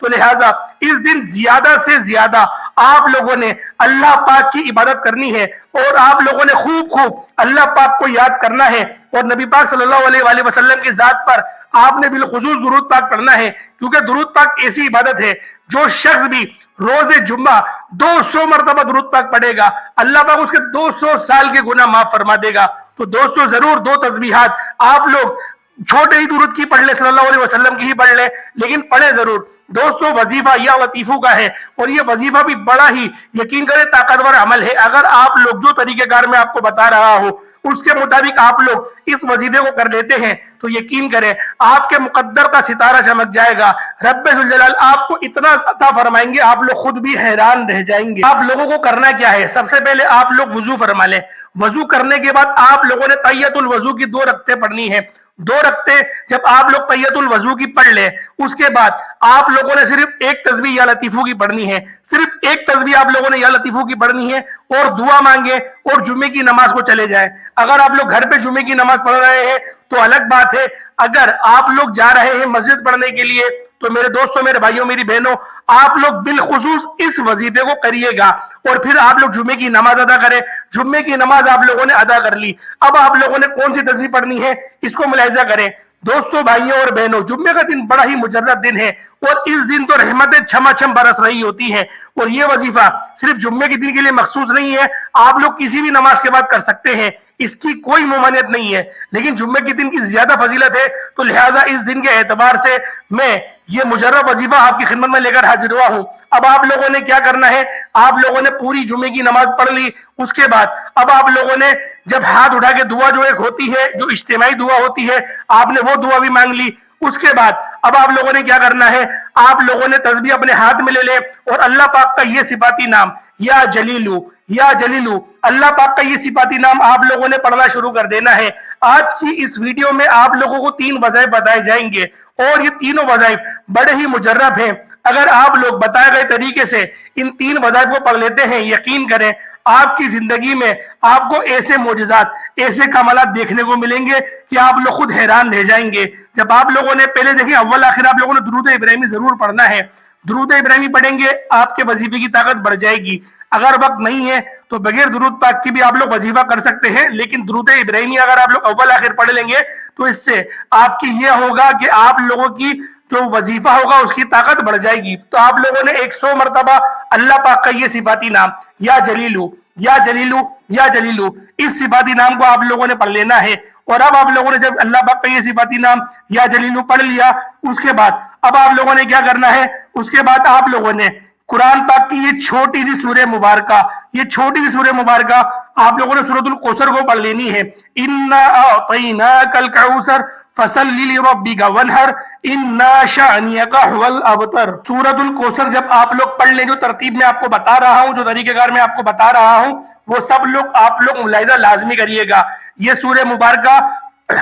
تو لہٰذا اس دن زیادہ سے زیادہ آپ لوگوں نے اللہ پاک کی عبادت کرنی ہے اور آپ لوگوں نے خوب اللہ پاک کو یاد کرنا ہے اور نبی پاک صلی اللہ علیہ وآلہ وسلم کی ذات پر آپ نے بالخصوص درود پاک پڑھنا ہے، کیونکہ درود پاک ایسی عبادت ہے جو شخص بھی روز جمعہ 200 مرتبہ درود پاک پڑھے گا اللہ پاک اس کے 200 سال کے گناہ معاف فرما دے گا۔ تو دوستو ضرور 2 تسبیحات آپ لوگ چھوٹے ہی درود کی پڑھ لیں، صلی اللہ علیہ وسلم کی ہی پڑھ لیں، لیکن پڑھیں ضرور۔ دوستو وظیفہ یا لطیفوں کا ہے اور یہ وظیفہ بھی بڑا ہی یقین کریں طاقتور عمل ہے۔ اگر آپ لوگ جو طریقہ کار میں آپ کو بتا رہا ہوں اس کے مطابق آپ لوگ اس وظیفے کو کر لیتے ہیں تو یقین کریں آپ کے مقدر کا ستارہ چمک جائے گا، رب ذوالجلال آپ کو اتنا عطا فرمائیں گے آپ لوگ خود بھی حیران رہ جائیں گے۔ آپ لوگوں کو کرنا کیا ہے؟ سب سے پہلے آپ لوگ وضو فرما لیں، وضو کرنے کے بعد آپ لوگوں نے تحیۃ الوضو کی 2 رکعتیں پڑھنی ہے۔ 2 رکعتیں جب آپ لوگ تحیۃ الوضو کی پڑھ لیں اس کے بعد آپ لوگوں نے صرف ایک تسبیح یا لطیفوں کی پڑھنی ہے، صرف ایک تسبیح آپ لوگوں نے یا لطیفوں کی پڑھنی ہے اور دعا مانگے اور جمعے کی نماز کو چلے جائیں۔ اگر آپ لوگ گھر پہ جمعے کی نماز پڑھ رہے ہیں تو الگ بات ہے، اگر آپ لوگ جا رہے ہیں مسجد پڑھنے کے لیے تو میرے دوستوں، میرے بھائیوں، میری بہنوں، آپ لوگ بالخصوص اس وظیفے کو کریے گا اور پھر آپ لوگ جمعے کی نماز ادا کریں۔ جمعے کی نماز آپ لوگوں نے ادا کر لی، اب آپ لوگوں نے کون سی تسبیح پڑھنی ہے اس کو ملاحظہ کریں۔ دوستوں، بھائیوں اور بہنوں، جمعے کا دن بڑا ہی مجرد دن ہے اور اس دن تو رحمتیں چھما چھم برس رہی ہوتی ہیں اور یہ وظیفہ صرف جمعے کے دن کے لیے مخصوص نہیں ہے، آپ لوگ کسی بھی نماز کے بعد کر سکتے ہیں، اس کی کوئی ممانعت نہیں ہے، لیکن جمعے کے دن کی زیادہ فضیلت ہے تو لہٰذا اس دن کے اعتبار سے میں یہ مجرب وظیفہ آپ کی خدمت میں لے کر حاضر ہوا ہوں۔ اب آپ لوگوں نے کیا کرنا ہے؟ آپ لوگوں نے پوری جمعے کی نماز پڑھ لی، اس کے بعد اب آپ لوگوں نے جب ہاتھ اٹھا کے دعا جو ایک ہوتی ہے جو اجتماعی دعا ہوتی ہے آپ نے وہ دعا بھی مانگ لی، اس کے بعد اب آپ لوگوں نے کیا کرنا ہے؟ آپ لوگوں نے تسبیح اپنے ہاتھ میں لے لے اور اللہ پاک کا یہ صفاتی نام یا جلیلو یا جلیلو، اللہ پاک کا یہ صفاتی نام آپ لوگوں نے پڑھنا شروع کر دینا ہے۔ آج کی اس ویڈیو میں آپ لوگوں کو 3 وظائف بتائے جائیں گے اور یہ تینوں وظائف بڑے ہی مجرب ہیں۔ اگر آپ لوگ بتائے گئے طریقے سے ان 3 وظائف کو پڑھ لیتے ہیں یقین کریں آپ کی زندگی میں آپ کو ایسے معجزات، ایسے کمالات دیکھنے کو ملیں گے کہ آپ لوگ خود حیران رہ جائیں گے۔ جب آپ لوگوں نے پہلے دیکھیں اول آخر آپ لوگوں نے درود ابراہیمی ضرور پڑھنا ہے، درود ابراہیمی پڑھیں گے آپ کے وظیفے کی طاقت بڑھ جائے گی۔ اگر وقت نہیں ہے تو بغیر درود پاک کی بھی آپ لوگ وظیفہ کر سکتے ہیں، لیکن درود ابراہیمی اگر آپ لوگ اول آخر پڑھ لیں گے تو اس سے آپ کی یہ ہوگا کہ آپ لوگوں کی جو وظیفہ ہوگا اس کی طاقت بڑھ جائے گی۔ تو آپ لوگوں نے 100 مرتبہ اللہ پاک کا یہ صفاتی نام یا جلیلو یا جلیلو یا جلیلو اس صفاتی نام کو آپ لوگوں نے پڑھ لینا ہے۔ اور اب آپ لوگوں نے جب اللہ پاک کا یہ صفاتی نام یا جلیلو پڑھ لیا اس کے بعد اب آپ لوگوں نے کیا کرنا ہے؟ اس کے بعد آپ لوگوں نے قرآن پاک کی یہ چھوٹی سی سورہ مبارکہ، یہ چھوٹی سی سورہ مبارکہ آپ لوگوں نے سورۃ الکوثر کو پڑھ لینی ہے۔ اِنَّا أَعْطَيْنَاكَ الْكَوْثَرَ فَصَلِّ لِرَبِّكَ وَانْحَرْ إِنَّا شَانِئَكَ هُوَ الْأَبْتَرُ۔ سورۃ الکوثر جب آپ لوگ پڑھ لیں، جو ترتیب میں آپ کو بتا رہا ہوں، جو طریقہ کار میں آپ کو بتا رہا ہوں، وہ سب لوگ آپ لوگ ملاحظہ لازمی کریے گا۔ یہ سورہ مبارکہ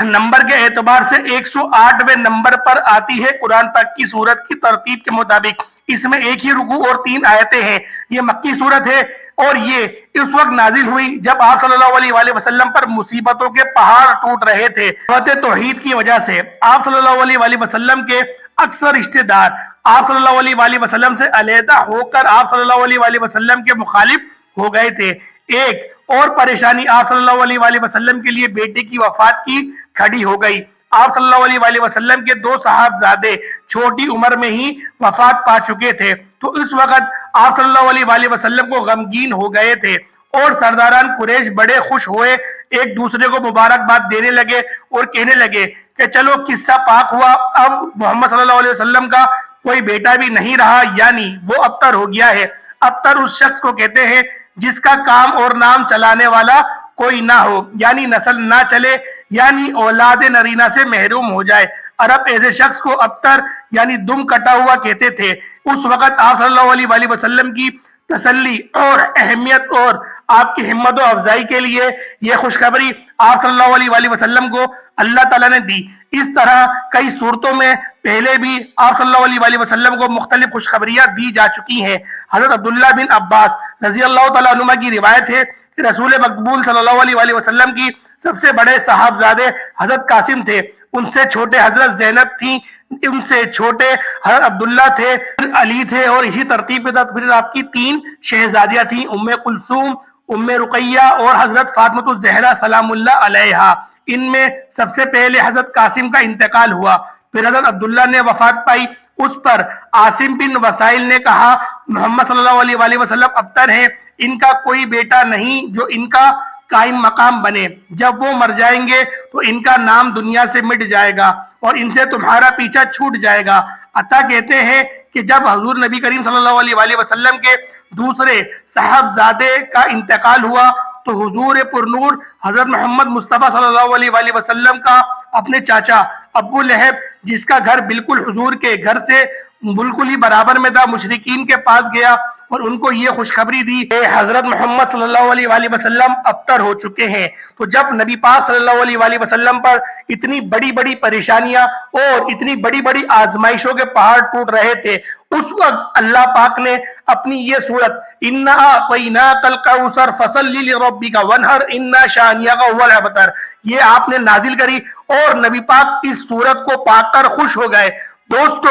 نمبر کے اعتبار سے 108ویں نمبر پر آتی ہے قرآن پاک کی سورت کی ترتیب کے مطابق۔ اس میں ایک ہی رکوع اور 3 آیتیں ہیں۔ یہ مکی سورت ہے اور یہ اس وقت نازل ہوئی جب آپ صلی اللہ علیہ وآلہ وسلم پر مصیبتوں کے پہاڑ ٹوٹ رہے تھے۔ دعوت توحید کی وجہ سے آپ صلی اللہ علیہ وآلہ وسلم کے اکثر رشتہ دار آپ صلی اللہ علیہ وآلہ وسلم سے علیحدہ ہو کر آپ صلی اللہ علیہ وآلہ وسلم کے مخالف ہو گئے تھے۔ ایک اور پریشانی آپ صلی اللہ علیہ وآلہ وسلم کے لیے بیٹے کی وفات کی کھڑی ہو گئی۔ آپ صلی اللہ علیہ وآلہ وسلم کے 2 صاحبزادے چھوٹی عمر میں ہی وفات پا چکے تھے، تو اس وقت آپ صلی اللہ علیہ وآلہ وسلم کو غمگین ہو گئے تھے اور سرداران قریش بڑے خوش ہوئے، ایک دوسرے کو مبارکباد دینے لگے اور کہنے لگے کہ چلو قصہ پاک ہوا، اب محمد صلی اللہ علیہ وسلم کا کوئی بیٹا بھی نہیں رہا، یعنی وہ ابتر ہو گیا ہے۔ ابتر اس شخص کو کہتے ہیں جس کا کام اور نام چلانے والا کوئی نہ ہو، یعنی نسل نہ چلے، یعنی اولاد نرینہ سے محروم ہو جائے۔ عرب ایسے شخص کو ابتر یعنی دم کٹا ہوا کہتے تھے۔ اس وقت آپ صلی اللہ علیہ وآلہ وسلم کی تسلی اور اہمیت اور آپ کی ہمت و افزائی کے لیے یہ خوشخبری آپ صلی اللہ علیہ وآلہ وسلم کو اللہ تعالیٰ نے دی۔ اس طرح کئی صورتوں میں پہلے بھی آپ صلی اللہ علیہ وآلہ وسلم کو مختلف خوشخبریاں دی جا چکی ہیں۔ حضرت عبداللہ بن عباس رضی اللہ تعالیٰ عنہما کی روایت ہے کہ رسول مقبول صلی اللہ علیہ وآلہ وسلم کی سب سے بڑے صاحبزادے حضرت قاسم تھے۔ ان سے چھوٹے حضرت زینب تھی، ان سے چھوٹے حضرت عبداللہ تھے، پھر علی تھے، اور اسی ترتیب کے ساتھ پھر آپ کی 3 شہزادیاں تھیں، ام کلثوم، ام رقیہ اور حضرت فاطمہ الزہرا سلام اللہ علیہا۔ ان میں سب سے پہلے حضرت قاسم کا انتقال ہوا، پھر حضرت عبداللہ نے وفات پائی، اس پر عاصم بن وسائل نے کہا محمد صلی اللہ علیہ وآلہ وسلم ابتر ہیں، ان کا کوئی بیٹا نہیں جو ان کا قائم مقام بنے، جب وہ مر جائیں گے تو ان کا نام دنیا سے مٹ جائے گا اور ان سے تمہارا پیچھا چھوٹ جائے گا۔ عطا کہتے ہیں کہ جب حضور نبی کریم صلی اللہ علیہ وآلہ وسلم کے دوسرے صاحبزادے کا انتقال ہوا تو حضور پر نور حضرت محمد مصطفیٰ صلی اللہ علیہ وآلہ وسلم کا اپنے چاچا ابو لہب، جس کا گھر بالکل حضور کے گھر سے بالکل ہی برابر میں تھا، مشرکین کے پاس گیا اور ان کو یہ خوشخبری دی کہ حضرت محمد صلی اللہ علیہ وآلہ وسلم ابتر ہو چکے ہیں۔ تو جب نبی پاک صلی اللہ علیہ وآلہ وسلم پر اتنی بڑی بڑی پریشانیاں اور اتنی بڑی بڑی آزمائشوں کے پہاڑ ٹوٹ رہے تھے، اس وقت اللہ پاک نے اپنی یہ سورت اِنَّا أَعْطَيْنَاكَ الْكَوْثَرَ فَصَلِّ لِرَبِّكَ وَانْحَرْ إِنَّ شَانِئَكَ هُوَ الْأَبْتَرُ، یہ آپ نے نازل کری اور نبی پاک اس سورت کو پا کر خوش ہو گئے۔ دوستو،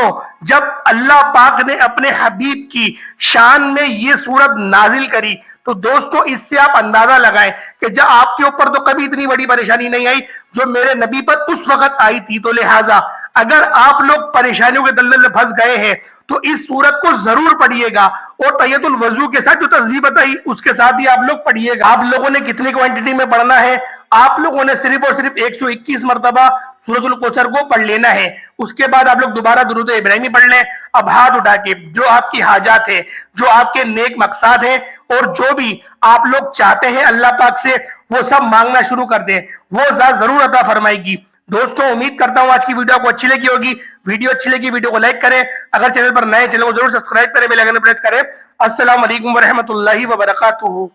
جب اللہ پاک نے اپنے حبیب کی شان میں یہ سورت نازل کری تو دوستو اس سے آپ اندازہ لگائیں کہ جب آپ کے اوپر تو کبھی اتنی بڑی پریشانی نہیں آئی جو میرے نبی پر اس وقت آئی تھی، تو لہٰذا اگر آپ لوگ پریشانیوں کے دلدل میں پھنس گئے ہیں تو اس سورت کو ضرور پڑھیے گا، اور تحیۃ الوضو کے ساتھ جو تسبیح بتائی اس کے ساتھ ہی آپ لوگ پڑھیے گا۔ آپ لوگوں نے کتنی کوانٹٹی میں پڑھنا ہے؟ آپ لوگوں نے صرف اور صرف 121 مرتبہ سورۃ الکوثر کو پڑھ لینا ہے، اس کے بعد آپ لوگ دوبارہ درود ابراہیمی پڑھ لیں۔ اب ہاتھ اٹھا کے جو آپ کی حاجات ہے، جو آپ کے نیک مقصد ہیں اور جو بھی آپ لوگ چاہتے ہیں اللہ پاک سے، وہ سب مانگنا شروع کر دیں، وہ ذات ضرور عطا فرمائے گی۔ دوستوں، امید کرتا ہوں آج کی ویڈیو آپ کو اچھی لگی ہوگی۔ ویڈیو اچھی لگی ویڈیو کو لائک کریں، اگر چینل پر نئے چینل کو ضرور سبسکرائب کریں، بیل آئیکن پریس کریں۔ السلام علیکم ورحمۃ اللہ وبرکاتہ۔